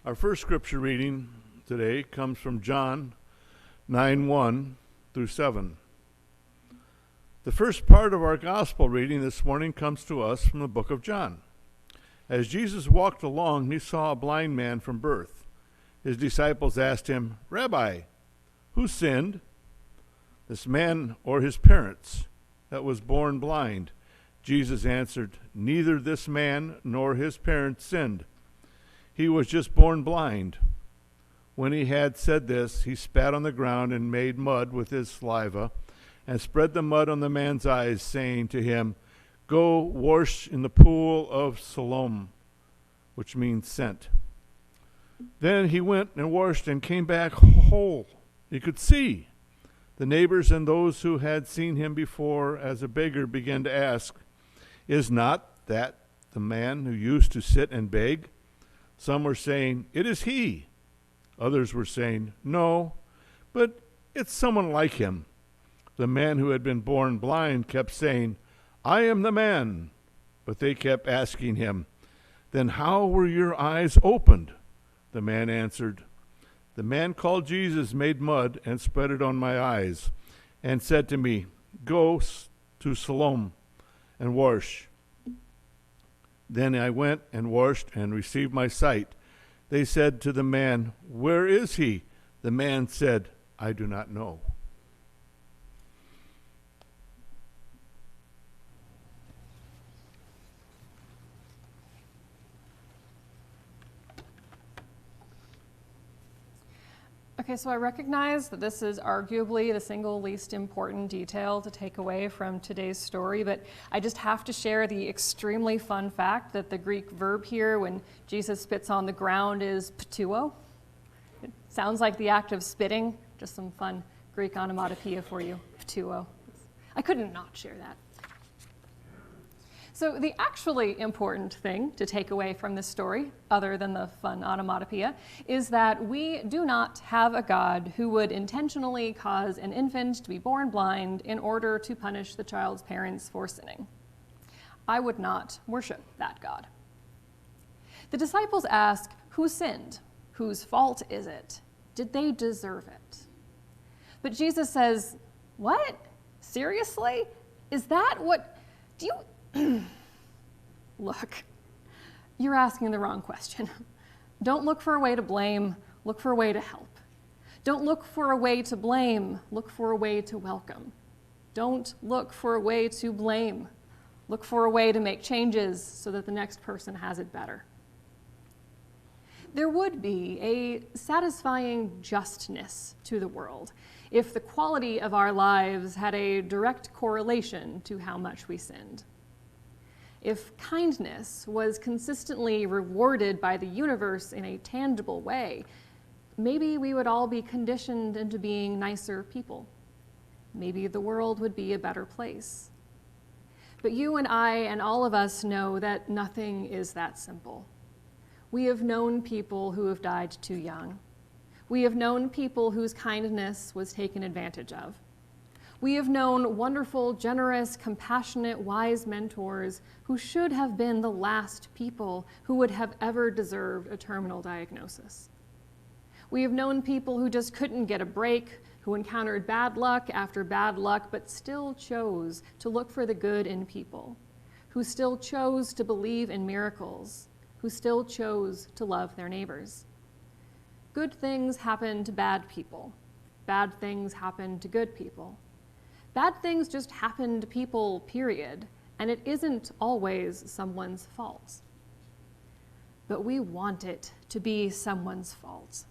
Our first scripture reading today comes from John 9:1 through 7. The first part of our gospel reading this morning comes to us from the book of John. As Jesus walked along, he saw a blind man from birth. His disciples asked him, "Rabbi, who sinned, this man or his parents, that was born blind?" Jesus answered, "Neither this man nor his parents sinned. He was just born blind." When he had said this, he spat on the ground and made mud with his saliva and spread the mud on the man's eyes, saying to him, "Go wash in the pool of Siloam," which means sent. Then he went and washed and came back whole. He could see. The neighbors and those who had seen him before as a beggar began to ask, "Is not that the man who used to sit and beg?" Some were saying, "It is he." Others were saying, "No, but it's someone like him." The man who had been born blind kept saying, "I am the man." But they kept asking him, "Then how were your eyes opened?" The man answered, "The man called Jesus made mud and spread it on my eyes and said to me, 'Go to Siloam and wash.' Then I went and washed and received my sight." They said to the man, "Where is he?" The man said, "I do not know." Okay, so I recognize that this is arguably the single least important detail to take away from today's story, but I just have to share the extremely fun fact that the Greek verb here when Jesus spits on the ground is ptuo. It sounds like the act of spitting. Just some fun Greek onomatopoeia for you, ptuo. I couldn't not share that. So the actually important thing to take away from this story, other than the fun onomatopoeia, is that we do not have a God who would intentionally cause an infant to be born blind in order to punish the child's parents for sinning. I would not worship that God. The disciples ask, who sinned? Whose fault is it? Did they deserve it? But Jesus says, what? Seriously? Is that what, do you, look, you're asking the wrong question. Don't look for a way to blame, look for a way to help. Don't look for a way to blame, look for a way to welcome. Don't look for a way to blame, look for a way to make changes so that the next person has it better. There would be a satisfying justness to the world if the quality of our lives had a direct correlation to how much we sinned. If kindness was consistently rewarded by the universe in a tangible way, maybe we would all be conditioned into being nicer people. Maybe the world would be a better place. But you and I and all of us know that nothing is that simple. We have known people who have died too young. We have known people whose kindness was taken advantage of. We have known wonderful, generous, compassionate, wise mentors who should have been the last people who would have ever deserved a terminal diagnosis. We have known people who just couldn't get a break, who encountered bad luck after bad luck, but still chose to look for the good in people, who still chose to believe in miracles, who still chose to love their neighbors. Good things happen to bad people. Bad things happen to good people. Bad things just happen to people, period, and it isn't always someone's fault. But we want it to be someone's fault.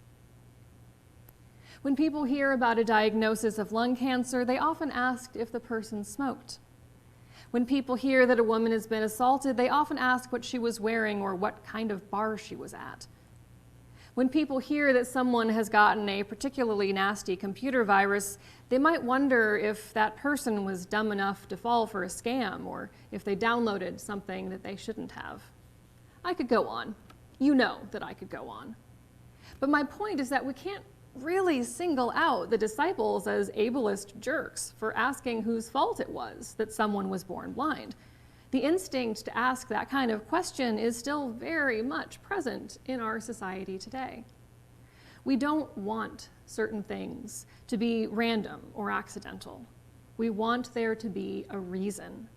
When people hear about a diagnosis of lung cancer, they often ask if the person smoked. When people hear that a woman has been assaulted, they often ask what she was wearing or what kind of bar she was at. When people hear that someone has gotten a particularly nasty computer virus, they might wonder if that person was dumb enough to fall for a scam or if they downloaded something that they shouldn't have. I could go on. You know that I could go on. But my point is that we can't really single out the disciples as ableist jerks for asking whose fault it was that someone was born blind. The instinct to ask that kind of question is still very much present in our society today. We don't want certain things to be random or accidental. We want there to be a reason.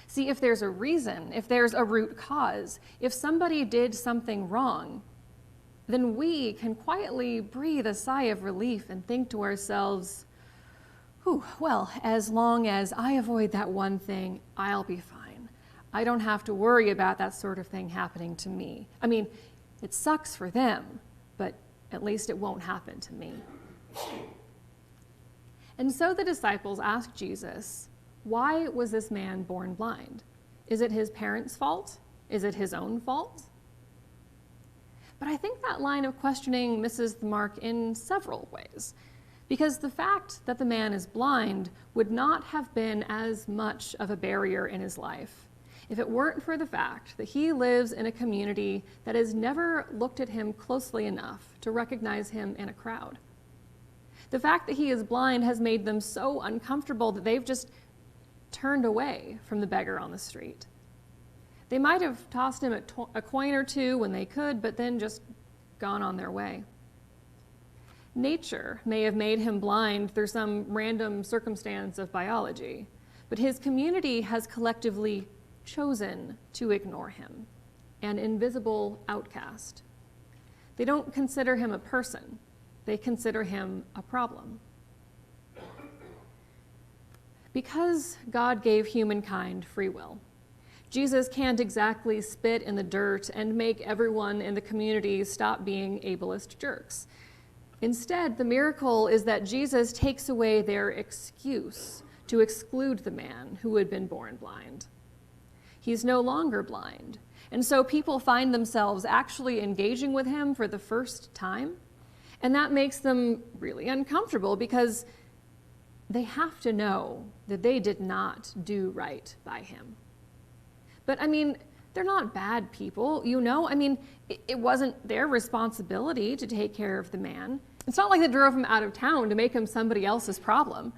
See, if there's a reason, if there's a root cause, if somebody did something wrong, then we can quietly breathe a sigh of relief and think to ourselves, well, as long as I avoid that one thing, I'll be fine. I don't have to worry about that sort of thing happening to me. I mean, it sucks for them, but at least it won't happen to me. And so the disciples asked Jesus, why was this man born blind? Is it his parents' fault? Is it his own fault? But I think that line of questioning misses the mark in several ways, because the fact that the man is blind would not have been as much of a barrier in his life if it weren't for the fact that he lives in a community that has never looked at him closely enough to recognize him in a crowd. The fact that he is blind has made them so uncomfortable that they've just turned away from the beggar on the street. They might have tossed him a coin or two when they could, but then just gone on their way. Nature may have made him blind through some random circumstance of biology, but his community has collectively chosen to ignore him, an invisible outcast. They don't consider him a person. They consider him a problem. Because God gave humankind free will, Jesus can't exactly spit in the dirt and make everyone in the community stop being ableist jerks. Instead, the miracle is that Jesus takes away their excuse to exclude the man who had been born blind. He's no longer blind, and so people find themselves actually engaging with him for the first time, and that makes them really uncomfortable because they have to know that they did not do right by him. But I mean, they're not bad people, you know? I mean, it wasn't their responsibility to take care of the man. It's not like they drove him out of town to make him somebody else's problem.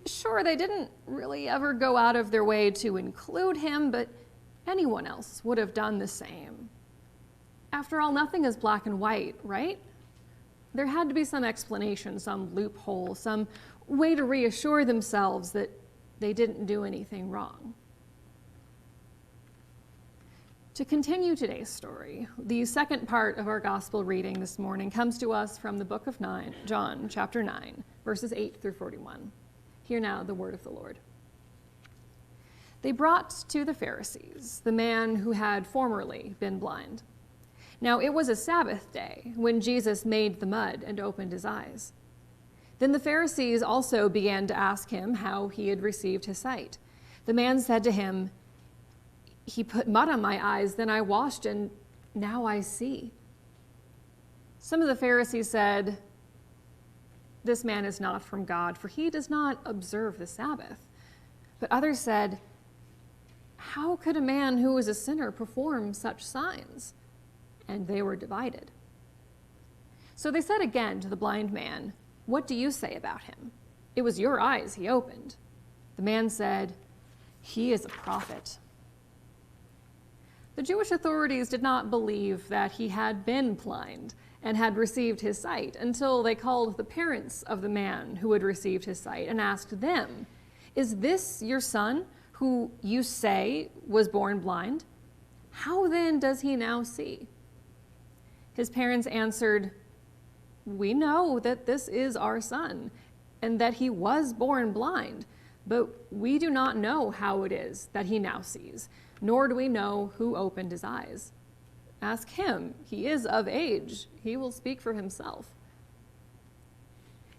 Sure, they didn't really ever go out of their way to include him, but anyone else would have done the same. After all, nothing is black and white, right? There had to be some explanation, some loophole, some way to reassure themselves that they didn't do anything wrong. To continue today's story, the second part of our gospel reading this morning comes to us from the book of John, chapter 9, verses 8 through 41. Hear now the word of the Lord. They brought to the Pharisees the man who had formerly been blind. Now it was a Sabbath day when Jesus made the mud and opened his eyes. Then the Pharisees also began to ask him how he had received his sight. The man said to him, "He put mud on my eyes, then I washed, and now I see." Some of the Pharisees said, "This man is not from God, for he does not observe the Sabbath." But others said, "How could a man who is a sinner perform such signs?" And they were divided. So they said again to the blind man, "What do you say about him? It was your eyes he opened." The man said, "He is a prophet." The Jewish authorities did not believe that he had been blind and had received his sight until they called the parents of the man who had received his sight and asked them, "Is this your son who you say was born blind? How then does he now see?" His parents answered, "We know that this is our son and that he was born blind, but we do not know how it is that he now sees, nor do we know who opened his eyes. Ask him. He is of age. He will speak for himself."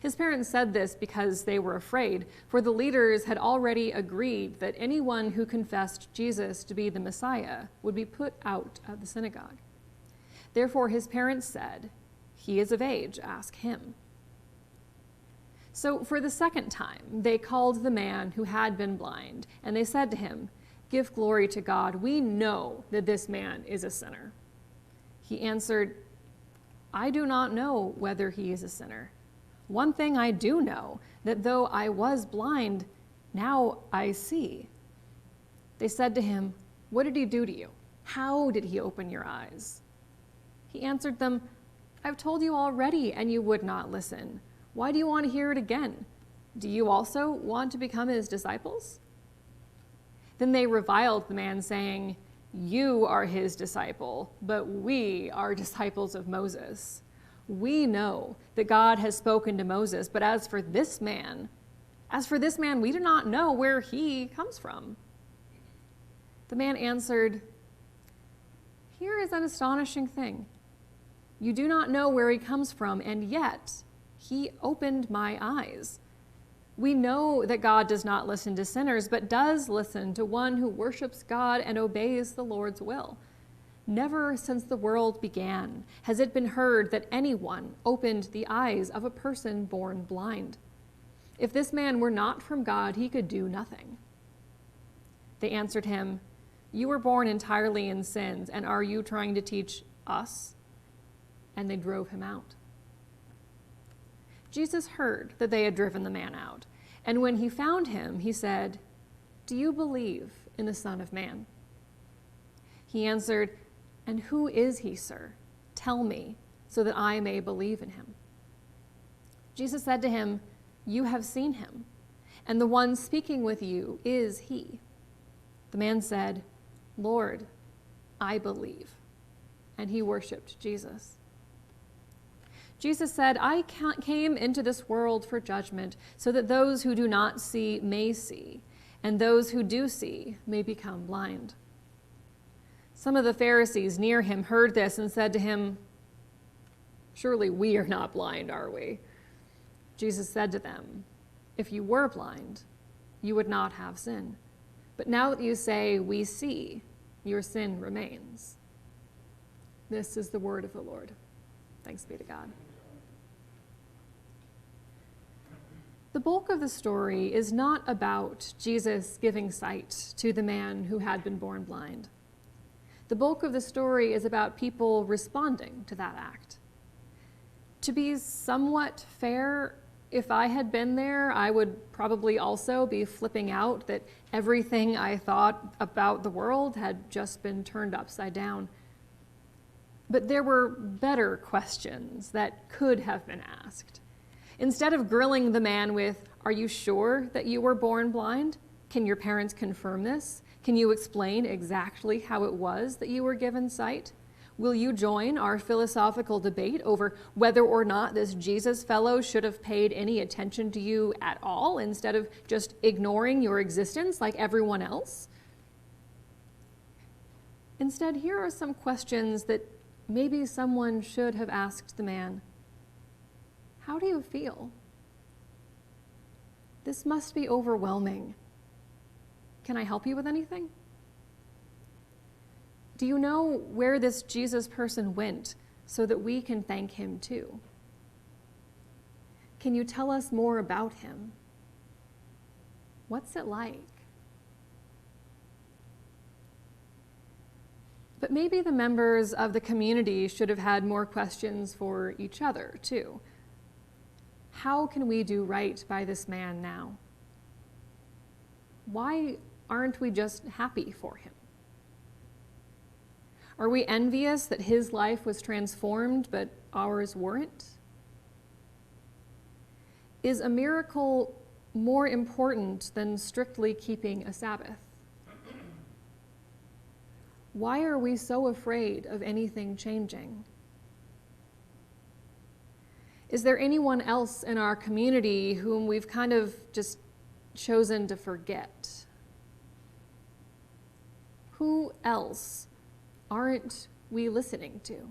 His parents said this because they were afraid, for the leaders had already agreed that anyone who confessed Jesus to be the Messiah would be put out of the synagogue. Therefore his parents said, "He is of age. Ask him." So for the second time, they called the man who had been blind, and they said to him, "Give glory to God. We know that this man is a sinner." He answered, "I do not know whether he is a sinner. One thing I do know, that though I was blind, now I see." They said to him, "What did he do to you? How did he open your eyes?" He answered them, "I've told you already, and you would not listen. Why do you want to hear it again? Do you also want to become his disciples?" Then they reviled the man, saying, "You are his disciple, but we are disciples of Moses. We know that God has spoken to Moses, but as for this man, we do not know where he comes from." The man answered, "Here is an astonishing thing. You do not know where he comes from, and yet he opened my eyes. We know that God does not listen to sinners, but does listen to one who worships God and obeys the Lord's will. Never since the world began has it been heard that anyone opened the eyes of a person born blind. If this man were not from God, he could do nothing." They answered him, "You were born entirely in sins, and are you trying to teach us?" And they drove him out. Jesus heard that they had driven the man out, and when he found him, he said, "Do you believe in the Son of Man?" He answered, "And who is he, sir? Tell me, so that I may believe in him." Jesus said to him, "You have seen him, and the one speaking with you is he." The man said, "Lord, I believe." And he worshiped Jesus. Jesus said, "I came into this world for judgment, so that those who do not see may see, and those who do see may become blind." Some of the Pharisees near him heard this and said to him, "Surely we are not blind, are we?" Jesus said to them, "If you were blind, you would not have sin. But now that you say, 'We see,' your sin remains." This is the word of the Lord. Thanks be to God. The bulk of the story is not about Jesus giving sight to the man who had been born blind. The bulk of the story is about people responding to that act. To be somewhat fair, if I had been there, I would probably also be flipping out that everything I thought about the world had just been turned upside down. But there were better questions that could have been asked. Instead of grilling the man with, "Are you sure that you were born blind? Can your parents confirm this? Can you explain exactly how it was that you were given sight? Will you join our philosophical debate over whether or not this Jesus fellow should have paid any attention to you at all instead of just ignoring your existence like everyone else?" Instead, here are some questions that maybe someone should have asked the man. How do you feel? This must be overwhelming. Can I help you with anything? Do you know where this Jesus person went so that we can thank him too? Can you tell us more about him? What's it like? But maybe the members of the community should have had more questions for each other too. How can we do right by this man now? Why aren't we just happy for him? Are we envious that his life was transformed, but ours weren't? Is a miracle more important than strictly keeping a Sabbath? Why are we so afraid of anything changing? Is there anyone else in our community whom we've kind of just chosen to forget? Who else aren't we listening to?